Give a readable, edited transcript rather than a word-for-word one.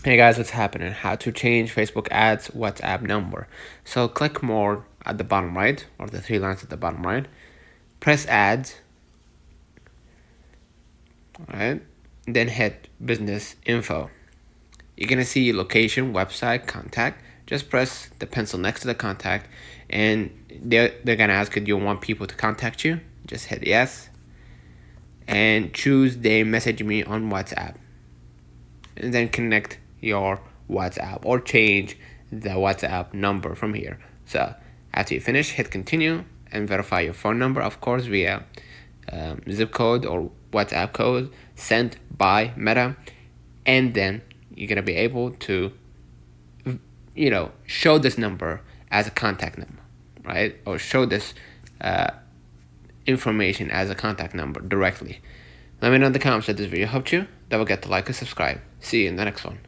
Hey guys, what's happening? How to change Facebook ads WhatsApp number. So click more at the bottom right, or the three lines at the bottom right. Press ads, alright? Then hit business info. You're gonna see location, website, contact. Just press the pencil next to the contact, and they're gonna ask you, do you want people to contact you? Just hit yes, and choose they message me on WhatsApp, and then connect your WhatsApp or change the WhatsApp number from here. So after you finish, hit continue and verify your phone number, of course, via zip code or WhatsApp code sent by Meta, and then you're gonna be able to, show this number as a contact number, right? Or show this information as a contact number directly. Let me know in the comments if this video helped you. Don't forget to like and subscribe. See you in the next one.